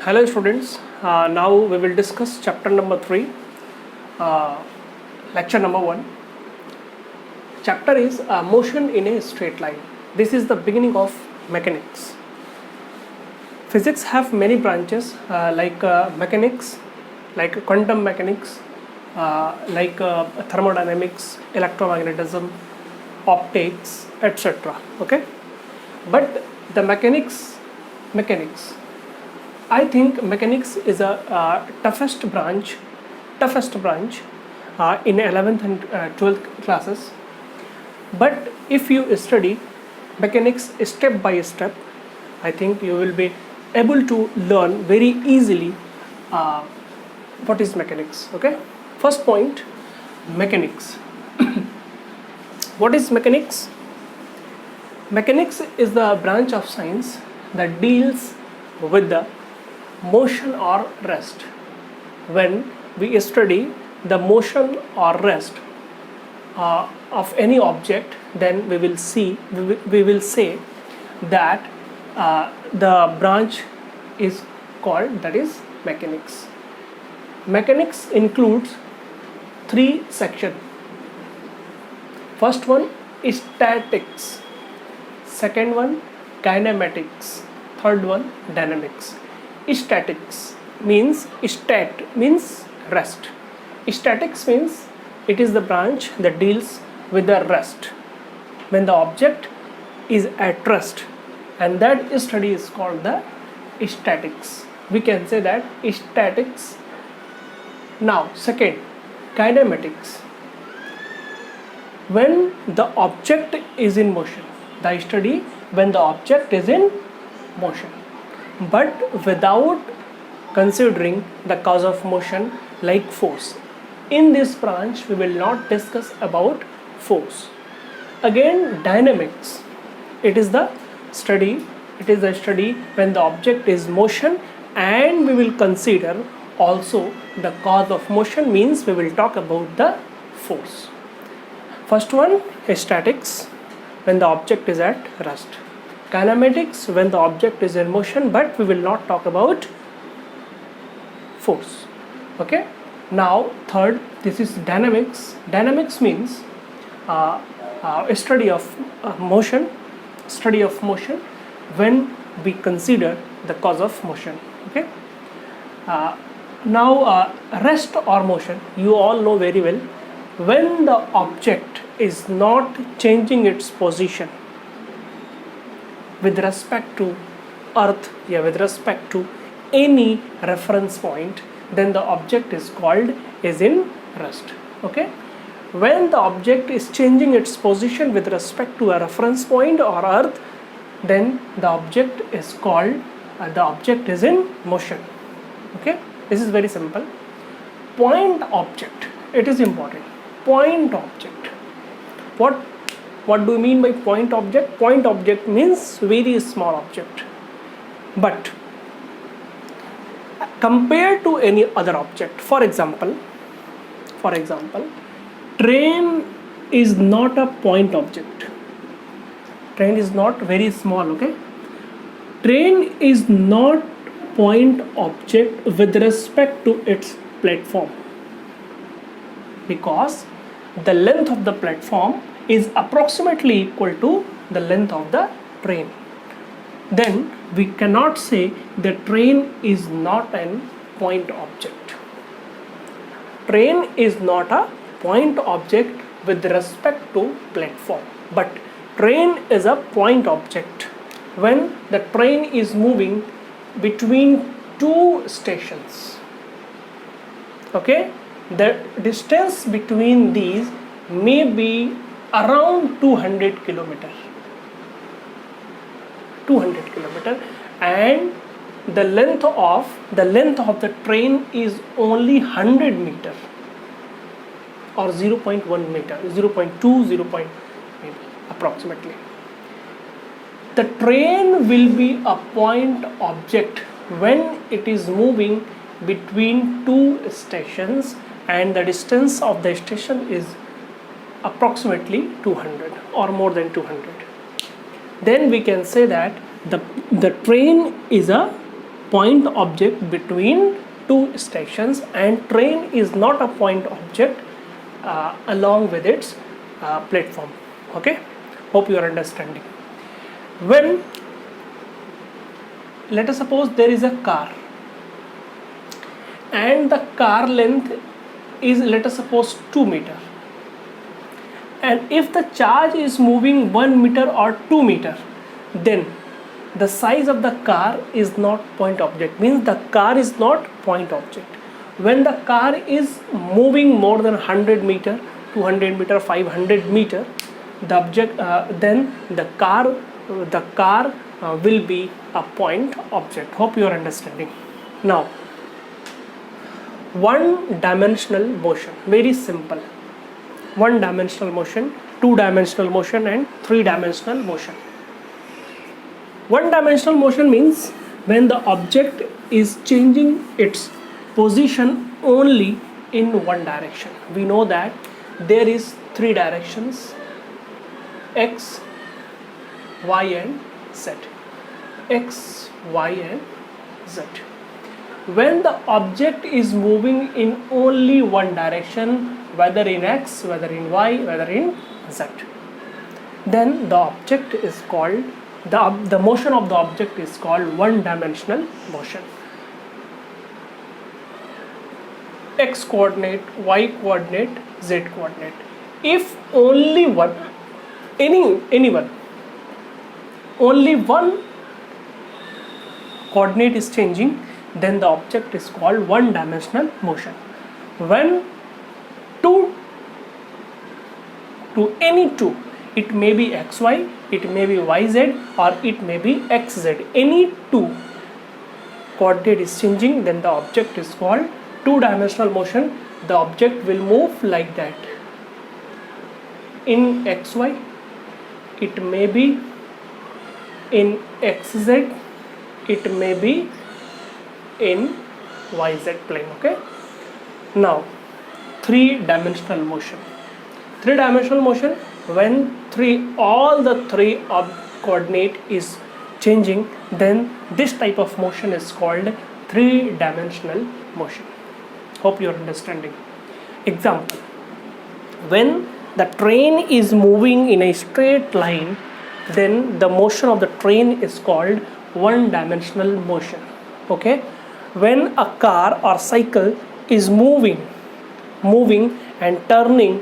Hello students, now we will discuss chapter number 3, uh, lecture number 1. Chapter is motion in a straight line. This is the beginning of mechanics. Physics have many branches like mechanics, like quantum mechanics, like thermodynamics, electromagnetism, optics, etc. Okay, but the mechanics I think mechanics is a toughest branch in 11th and 12th classes. But if you study mechanics step by step, I think you will be able to learn very easily what is mechanics. Okay, first point, mechanics. What is mechanics? Mechanics is the branch of science that deals with the motion or rest. When we study the motion or rest of any object, then we will say that the branch is called, that is mechanics. Mechanics includes 3 sections. First one is statics, second one kinematics, third one dynamics. Statics means rest. Statics means it is the branch that deals with the rest when the object is at rest, and that study is called the statics. We can say that statics. Now second, kinematics. When the object is in motion, the study when the object is in motion, but without considering the cause of motion like force. In this branch we will not discuss about force. Again, dynamics. It is the study when the object is motion, and we will consider also the cause of motion, means we will talk about the force. First one is statics, when the object is at rest. Kinematics, when the object is in motion, but we will not talk about force. Okay. Now third, this is dynamics. Dynamics means a study of motion when we consider the cause of motion. Okay. Now rest or motion, you all know very well, when the object is not changing its position with respect to earth, with respect to any reference point, then the object is in rest. Okay. When the object is changing its position with respect to a reference point or earth, then the object is in motion. Okay, this is very simple. Point object, it is important. Point object, what do you mean by point object? Point object means very small object, but compared to any other object, for example, train is not a point object. Train is not very small. Okay, train is not point object with respect to its platform, because the length of the platform is approximately equal to the length of the train. Then we cannot say the train is not a point object. Train is not a point object with respect to platform, but train is a point object when the train is moving between 2 stations. Okay, the distance between these may be around 200 kilometers, and the length of the train is only 100 meters or 0.1 meter, 0.2, 0. Maybe approximately. The train will be a point object when it is moving between 2 stations and the distance of the station is approximately 200 or more than 200. Then we can say that the train is a point object between two stations, and train is not a point object along with its platform. Okay, hope you are understanding. When, let us suppose there is a car and the car length is, let us suppose, 2 meter, and if the charge is moving 1 meter or 2 meter, then the size of the car is not point object, means the car is not point object. When the car is moving more than 100 meter, 200 meter, 500 meter, the object then the car will be a point object. Hope you are understanding. Now, one dimensional motion, very simple. One dimensional motion, two dimensional motion, and three dimensional motion. One dimensional motion means when the object is changing its position only in one direction. We know that there is three directions: x, y and z. X, y and z. When the object is moving in only one direction, whether in x, whether in y, whether in z, then the object is called, the motion of the object is called one dimensional motion. X coordinate, y coordinate, z coordinate. If only one, anyone, only one coordinate is changing, then the object is called one dimensional motion. When to any two, it may be xy, it may be yz, or it may be xz. Any two coordinate is changing, then the object is called two-dimensional motion. The object will move like that. In xy, it may be in xz, it may be in yz plane. Okay. Now, three-dimensional motion. Three-dimensional motion, when all the three coordinate is changing, then this type of motion is called three-dimensional motion. Hope you are understanding. Example: when the train is moving in a straight line, then the motion of the train is called one-dimensional motion. Okay. When a car or cycle is moving and turning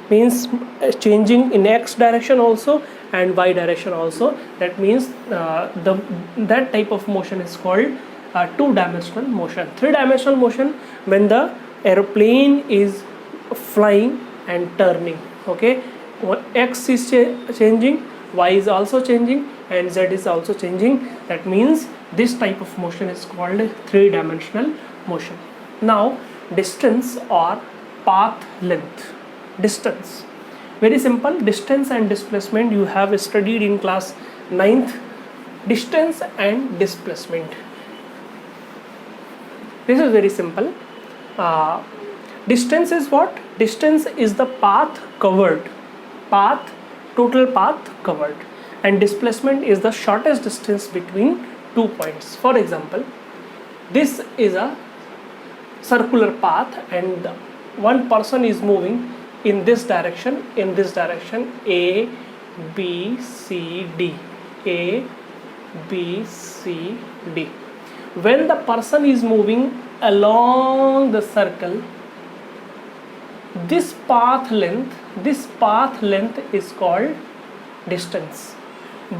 means changing in x direction also and y direction also, that means that type of motion is called two-dimensional motion. Three-dimensional motion, when the aeroplane is flying and turning. Okay, x is changing, y is also changing, and z is also changing. That means this type of motion is called three-dimensional motion. Now, distance or path length. Distance, very simple. Distance and displacement you have studied in class 9th. Distance and displacement, this is very simple. Distance is what? Distance is the path covered, total path covered, and displacement is the shortest distance between 2 points. For example, this is a circular path and one person is moving in this direction, A, B, C, D, A, B, C, D. When the person is moving along the circle, this path length is called distance,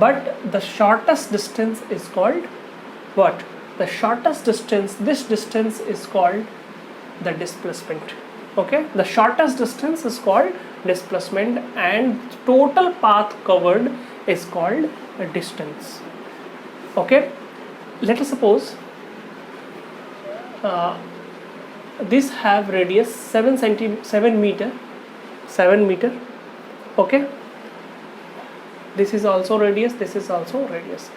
but the shortest distance is called what? The shortest distance, this distance is called the displacement. Okay, the shortest distance is called displacement, and total path covered is called a distance. Okay, let us suppose this have radius 7 meter. Okay, this is also radius, this is also radius.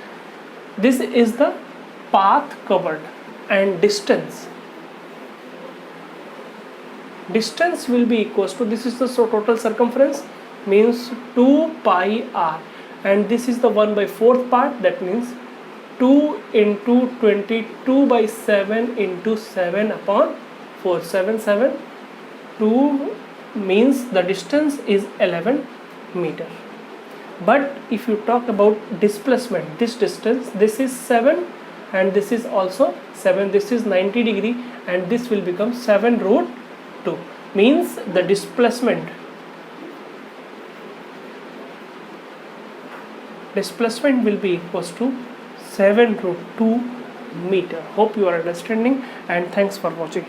This is the path covered, and distance will be equals to, this is the total circumference, means 2 pi r, and this is the 1/4 part, that means 2 into 22 by 7 into 7 upon 4. 7 7 2 means the distance is 11 meter. But if you talk about displacement, this distance, this is 7 and this is also 7, this is 90 degree and this will become 7 root 2, means the displacement will be equals to 7 root 2 meter. Hope you are understanding, and thanks for watching.